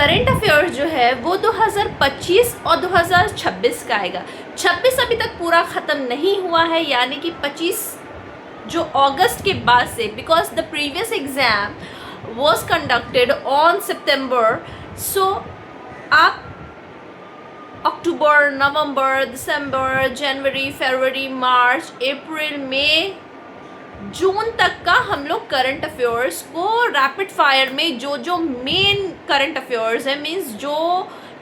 Current affairs जो है वो 2025 और 2026 का आएगा। 26 अभी तक पूरा ख़त्म नहीं हुआ है, यानी कि 25 जो अगस्त के बाद से, because the previous exam was conducted on September, so आप अक्टूबर, नवंबर, दिसंबर, जनवरी, फरवरी, मार्च, अप्रैल, मई, जून तक का हम लोग करंट अफेयर्स को रैपिड फायर में जो जो मेन करंट अफेयर्स है, मीन्स जो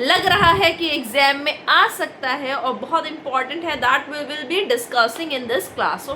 लग रहा है कि एग्जाम में आ सकता है और बहुत इंपॉर्टेंट है, that we will be discussing in this class.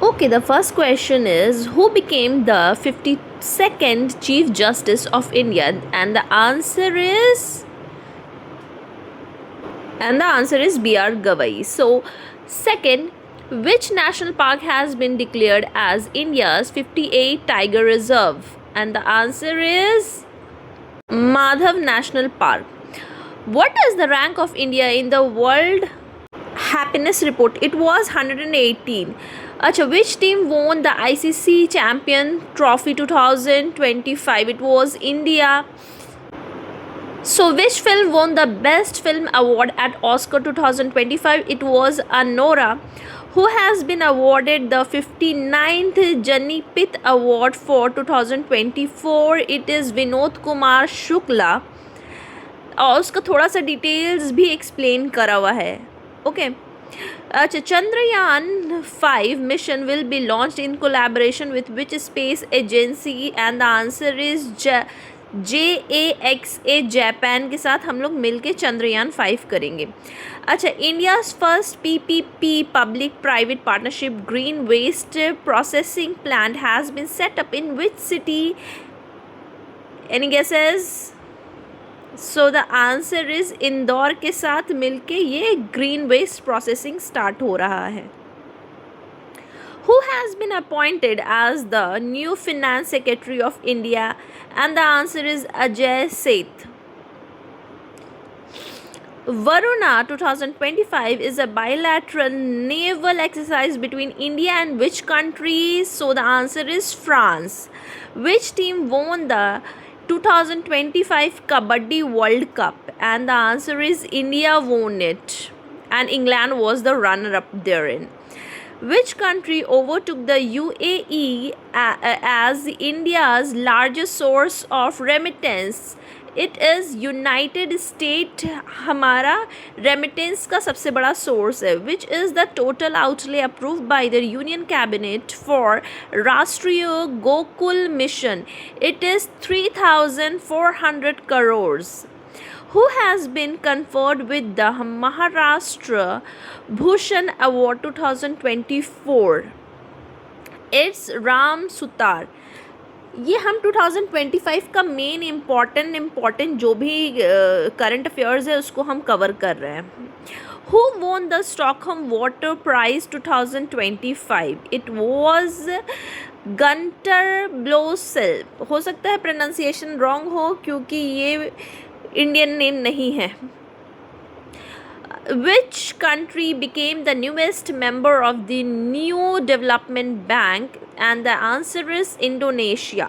Okay, the first question is, who became the 52nd Chief Justice of India? And the answer is B.R. Gavai. So, second, which national park has been declared as India's 58th Tiger Reserve? And the answer is Madhav National Park. What is the rank of India in the World Happiness Report? It was 118. Acha, which team won the ICC Champion Trophy 2025? It was India. So, which film won the Best Film Award at Oscar 2025? It was Anora. Who has been awarded the 59th Janipit Award for 2024? It is Vinod Kumar Shukla. और उसका थोड़ा सा details भी explain करा हुआ है. Okay. अच्छा, Chandrayaan 5 mission will be launched in collaboration with which space agency? And the answer is JAXA, Japan के साथ हम लोग मिलके चंद्रयान 5 करेंगे. अच्छा, India's first PPP public private partnership green waste processing plant has been set up in which city? Any guesses? So the answer is Indore के साथ मिलके ये ग्रीन वेस्ट प्रोसेसिंग स्टार्ट हो रहा है. Who has been appointed as the new Finance Secretary of India? And the answer is Ajay Seth. Varuna 2025 is a bilateral naval exercise between India and which country? So the answer is France. Which team won the 2025 Kabaddi World Cup? And the answer is India won it, and England was the runner-up therein. Which country overtook the UAE as India's largest source of remittance? It is United States. हमारा remittance का सबसे बड़ा source है. Which is the total outlay approved by the Union Cabinet for Rashtriya Gokul Mission? It is 3,400 crores. Who has been conferred with the Maharashtra Bhushan Award 2024? It's Ram Sutar. ये हम 2025 का main important जो भी current affairs है उसको हम cover कर रहे हैं. Who won the Stockholm Water Prize 2025? It was Gunter Blosel. हो सकता है प्रोनाउंसिएशन रॉन्ग हो क्योंकि ये इंडियन नेम नहीं है. Which country became the newest member of the New Development Bank? And the answer is Indonesia.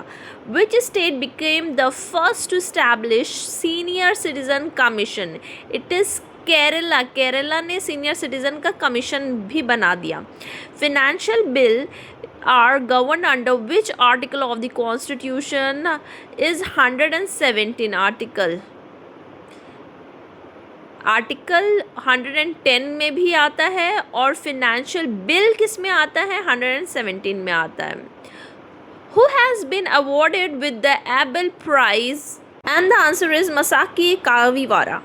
Which state became the first to establish Senior Citizen Commission? It is Kerala. Kerala ने senior citizen का commission भी बना दिया. Financial bill are governed under which article of the Constitution? Is 117 article. Article 110 में भी आता है और फिनेंशियल बिल किस में आता है? 117 में आता है. Who has been awarded with the Abel Prize? And the answer is Masaki Kawiwara.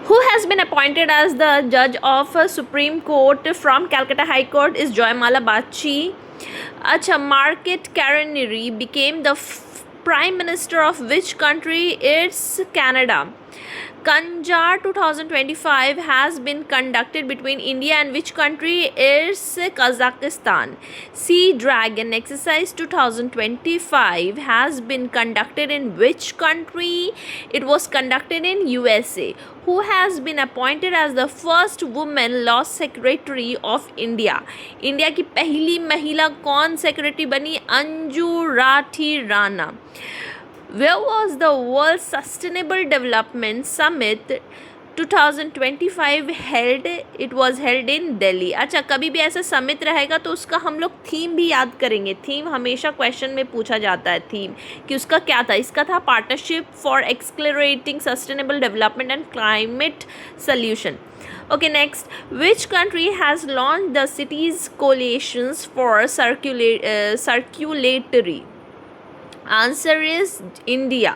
Who has been appointed as the judge of Supreme Court from Calcutta High Court? Is Joymala Bachi. Acha, Margaret Carney became the Prime Minister of which country? It's Canada. Kanjar 2025 has been conducted between India and which country? It's Kazakhstan. Sea Dragon exercise 2025 has been conducted in which country? It was conducted in USA. Who has been appointed as the first woman law secretary of India? India की पहली महिला कौन secretary बनी? Anju Rathi Rana. Where was the World Sustainable Development Summit 2025 held? It was held in Delhi. अच्छा, कभी भी ऐसा summit रहेगा तो उसका हम लोग थीम भी याद करेंगे. थीम हमेशा क्वेश्चन में पूछा जाता है, थीम कि उसका क्या था. इसका था partnership for accelerating sustainable development and climate solution. Okay, next, which country has launched the cities coalitions for circulatory? Answer is India.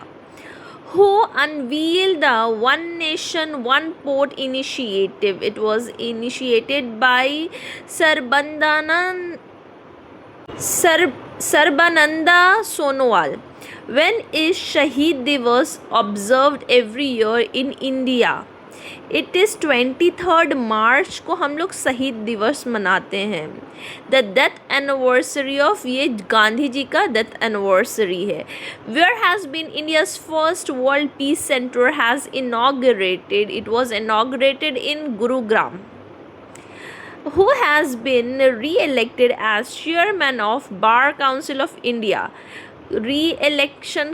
Who unveiled the One Nation One Port initiative? It was initiated by Sarbananda Sonowal. When is Shahid Divas observed every year in India? It is 23 मार्च को हम लोग शहीद दिवस मनाते हैं. The death anniversary of, ये गांधी जी का death anniversary है. Where has been India's first world peace centre has inaugurated? It was inaugurated in Gurugram. Who has been re-elected as chairman of Bar Council of India? Re-election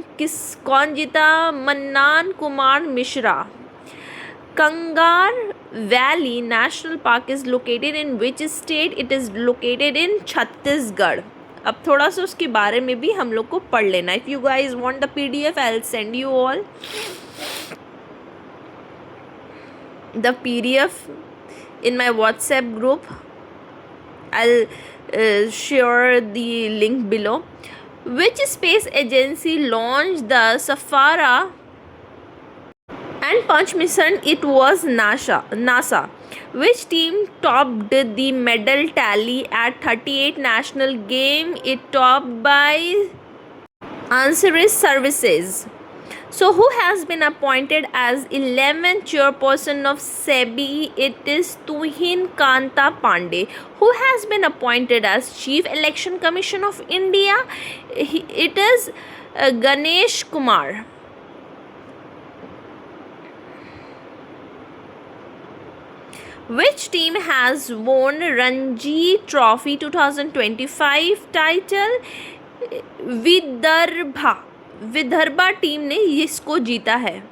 कौन जीता? Mannan Kumar Mishra. Kangar Valley National Park is located in which state? It is located in Chhattisgarh. अब थोड़ा सा उसके बारे में भी हम लोग को पढ़ लेना. If you guys want the PDF, I'll send you all the PDF in my WhatsApp group. I'll share the link below. Which space agency launched the Safari and Punch mission? It was NASA. Which team topped the medal tally at 38 national game? It topped by, answer is Services. So who has been appointed as 11th chairperson of SEBI? It is Tuhin Kanta Pandey. Who has been appointed as Chief Election Commission of India? It is Ganesh Kumar. Which team has won Ranji Trophy 2025 title? Vidarbha team ने इसको जीता है.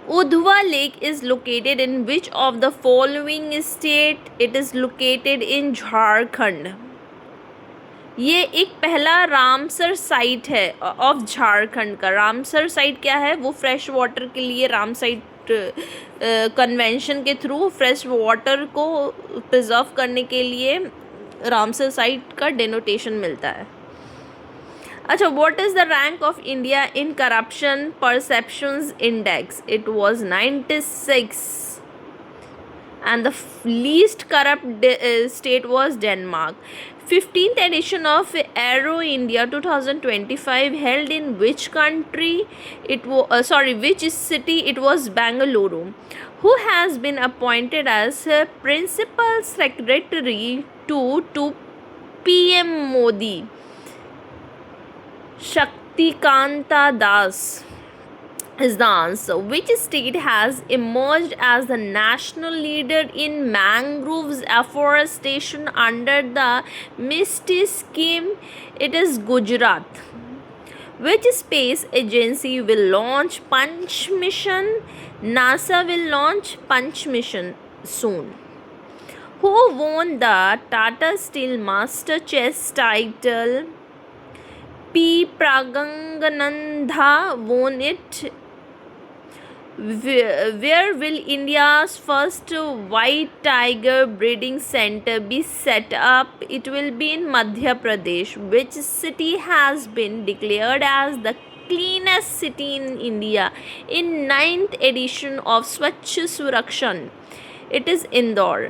Udhwa lake is located in which of the following state? It is located in Jharkhand. ये एक पहला Ramsar site है of Jharkhand का. Ramsar site क्या है? वो फ्रेश वाटर के लिए रामसाइट कन्वेंशन के थ्रू फ्रेश वाटर को प्रिजर्व करने के लिए रामसर साइट का डेनोटेशन मिलता है. अच्छा, what is the rank of India in corruption perceptions index? It was 96 and the least corrupt state was Denmark. 15th edition of Aero India 2025 held in which country? Which city? It was Bangalore. Who has been appointed as principal secretary to PM Modi? Shaktikanta Das is the answer. Which state has emerged as the national leader in mangroves afforestation under the MISTI scheme? It is Gujarat. Which space agency will launch Punch mission? NASA will launch Punch mission soon. Who won the Tata Steel Master Chess title? P. Pragananandha won it. Where will India's first white tiger breeding center be set up? It will be in Madhya Pradesh. Which city has been declared as the cleanest city in India in 9th edition of Swachh Surakshan? It is Indore.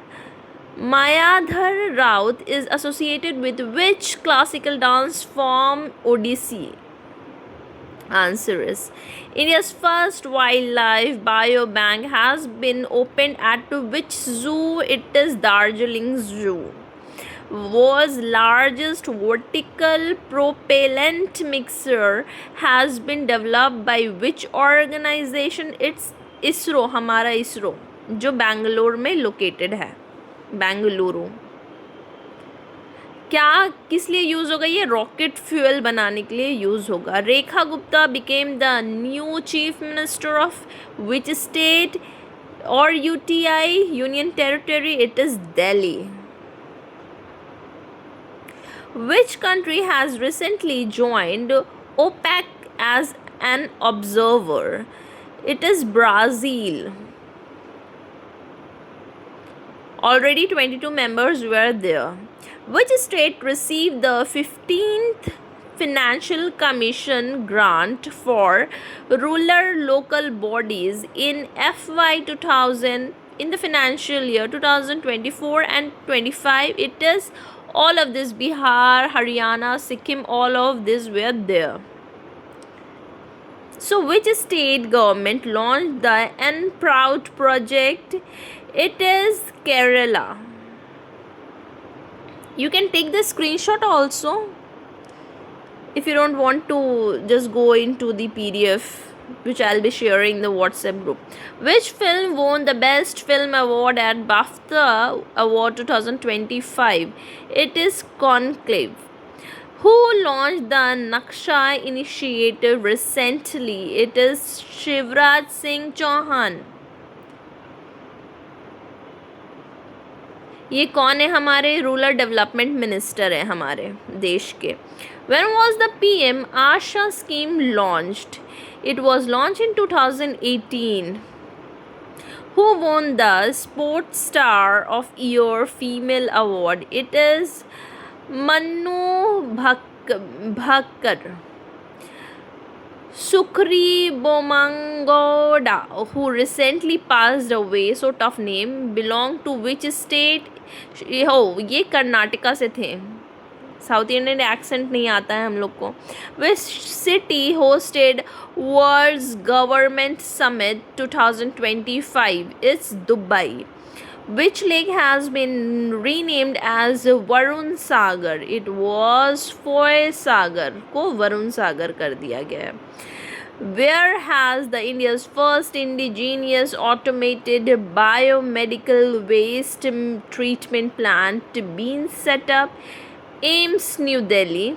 Mayadhar Raut is associated with which classical dance form? Odissi. Answer is India's first wildlife biobank has been opened at which zoo? It is Darjeeling Zoo. Was largest vertical propellant mixer has been developed by which organization? It's ISRO. हमारा ISRO जो बेंगलोर में located है. बेंगलुरु. क्या किस लिए use होगा? ये rocket fuel बनाने के लिए यूज़ होगा. Rekha Gupta became the new chief minister of which state or UTI Union Territory? It is Delhi. Which country has recently joined OPEC as an observer? It is Brazil. Already 22 members were there. Which state received the 15th Financial Commission grant for rural local bodies in FY 2000 in the financial year 2024 and 25? It is all of this. Bihar, Haryana, Sikkim, all of this were there. So which state government launched the N-Proud project? It is Kerala. You can take the screenshot also if you don't want to just go into the PDF which I'll be sharing in the WhatsApp group. Which film won the Best Film Award at BAFTA Award 2025? It is Conclave. Who launched the Naksha initiative recently? It is Shivraj Singh Chauhan. ये कौन है? हमारे rural development minister है हमारे देश के. When was the PM Asha scheme launched? It was launched in 2018. Who won the Sports Star of Year Female Award? It is Manu Bhakkar. Sukri Bomangoda, who recently passed away, so tough name, belong to which state? हो, ये कर्नाटका से थे. South Indian accent नहीं आता है हम लोग को. Which city hosted world's government summit 2025? It's Dubai. Which lake has been renamed as Varun Sagar? It was Foy Sagar को वरुण सागर कर दिया गया है. Where has the India's first indigenous automated biomedical waste treatment plant been set up? AIIMS, New Delhi.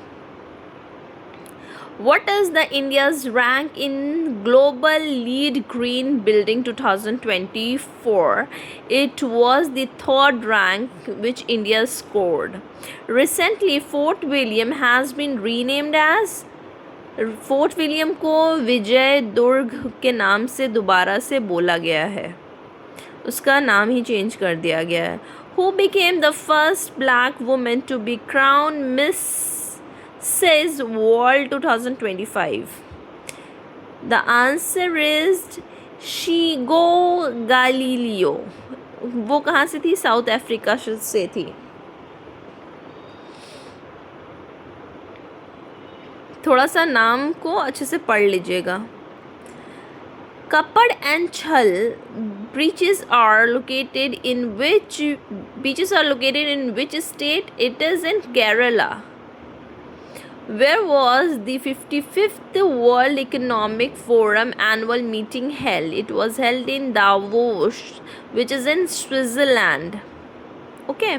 What is the India's rank in Global Lead Green Building 2024? It was the third rank which India scored. Recently, Fort William has been renamed as fort William को विजय दुर्ग के नाम से दोबारा से बोला गया है. उसका नाम ही चेंज कर दिया गया है. Who became the first black woman to be crowned Mrs. World 2025? The answer is Shigo Galileo. वो कहाँ से थी? साउथ अफ्रीका से थी. थोड़ा सा नाम को अच्छे से पढ़ लीजिएगा. Kappad and Chhal beaches are located in which state? It is in Kerala. Where was the 55th World Economic Forum annual meeting held? It was held in Davos, which is in Switzerland. Okay.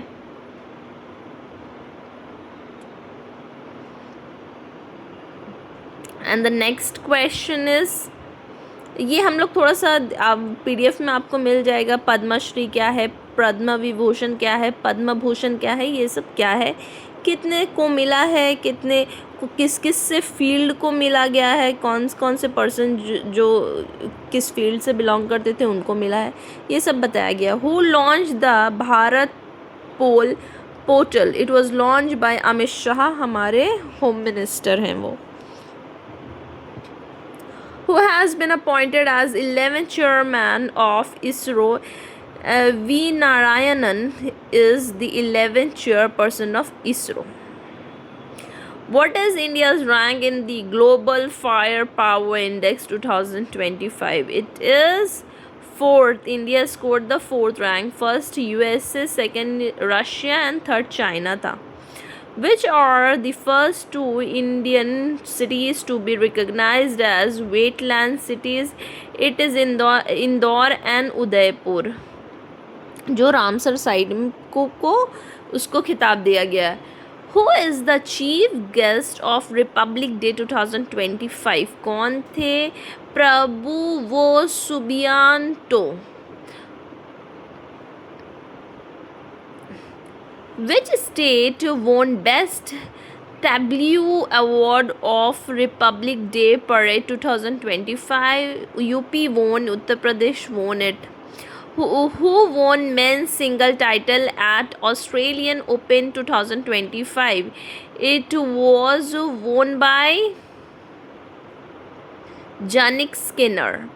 And the next question is, ये हम लोग थोड़ा सा PDF में आपको मिल जाएगा. पद्मश्री क्या है, पद्म विभूषण क्या है, पद्म भूषण क्या है, ये सब क्या है, कितने को मिला है, कितने को किस किस से फील्ड को मिला गया है, कौन कौन से पर्सन जो किस फील्ड से बिलोंग करते थे उनको मिला है, ये सब बताया गया. Who launch the Bharat pole portal? It was launch by Amit Shah, हमारे होम मिनिस्टर हैं वो. Who has been appointed as 11th chairman of ISRO? V. Narayanan is the 11th chairperson of ISRO. What is India's rank in the Global Firepower Index 2025? It is fourth. India scored the fourth rank. First USA, second Russia and third China था. Which are the first two Indian cities to be recognized as wetland cities? It is Indore and Udaipur. जो Ramsar side को उसको खिताब दिया गया है. Who is the chief guest of Republic Day 2025? कौन थे? प्रभुवो Subianto. Which state won Best Tableau Award of Republic Day Parade 2025? UP won, Uttar Pradesh won it. Who won men's single title at Australian Open 2025? It was won by Jannik Sinner.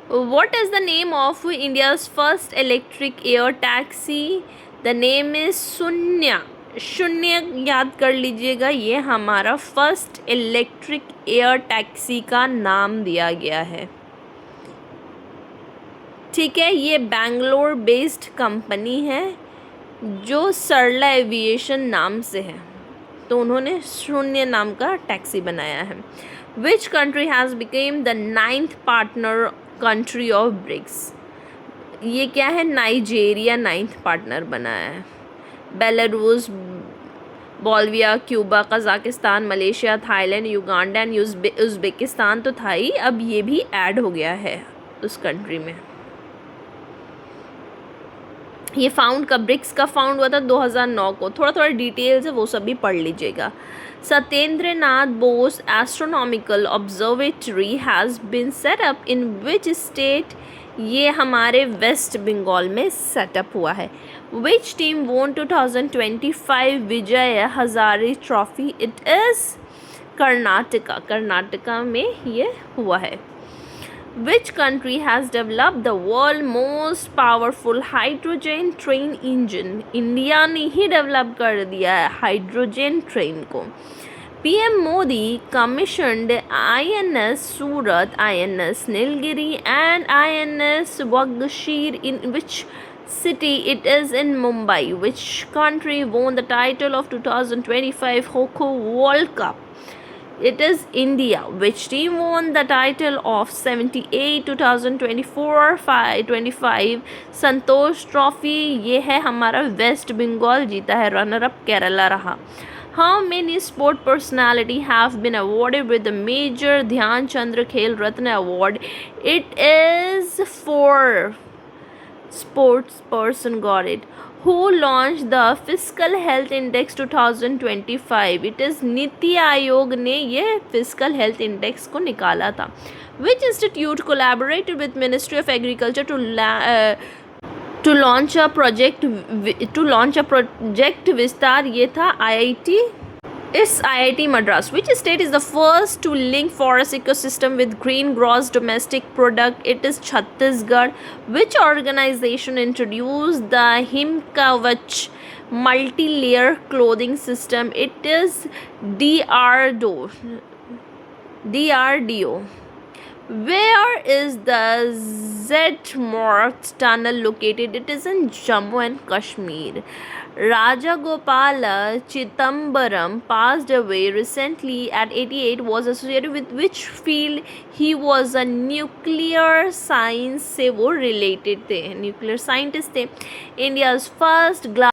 What is the name of India's first electric air taxi? The name is शून्य. शून्य याद कर लीजिएगा, ये हमारा first electric air taxi का नाम दिया गया है. ठीक है, ये बेंगलोर बेस्ड कंपनी है जो सरला एविएशन नाम से है, तो उन्होंने शून्य नाम का टैक्सी बनाया है. Which country has became the 9th partner country of BRICS? ये क्या है? नाइजेरिया 9th पार्टनर बनाया है. Belarus, Bolivia, Cuba, Kazakhstan, Malaysia, Thailand, Uganda and Uzbekistan तो था ही, अब ये भी ऐड हो गया है उस कंट्री में. ये फाउंड का ब्रिक्स का फाउंड हुआ था 2009 को. थोड़ा थोड़ा डिटेल्स है, वो सब भी पढ़ लीजिएगा. Satyendra Nath Bose astronomical observatory has been set up in which state? ये हमारे वेस्ट बंगाल में सेटअप हुआ है. विच team won 2025 Vijay Hazare Trophy? It is Karnataka. Karnataka में ये हुआ है. Which country has developed the world most powerful hydrogen train engine? India ने ही डेवलप कर दिया है हाइड्रोजन ट्रेन को. PM Modi commissioned INS Surat, INS Nilgiri and INS Wagshir in which city? It is in Mumbai. Which country won the title of 2025 Hockey World Cup? It is India. Which team won the title of 78 2024-25 Santosh trophy? ये है हमारा waste Bengal जीता है. Runner up Kerala रहा. How many sport personality have been awarded with the Major Dhyan Chandra Khel Ratna Award? It is 4 sports person got it. Who launched the Fiscal Health Index 2025? It is NITI Aayog ने ये physical health index को निकाला था. Which institute collaborated with Ministry of Agriculture to launch a project विस्तार? ये था IIT. Is IIT Madras. Which state is the first to link forest ecosystem with green gross domestic product? It is Chhattisgarh. Which organization introduced the Himkavach multi-layer clothing system? It is DRDO. Where is the Z-Marked tunnel located? It is in Jammu and Kashmir. Rajagopala Chidambaram passed away recently at 88. Was associated with which field? He was a nuclear science से वो related थे, nuclear scientist थे. India's first glass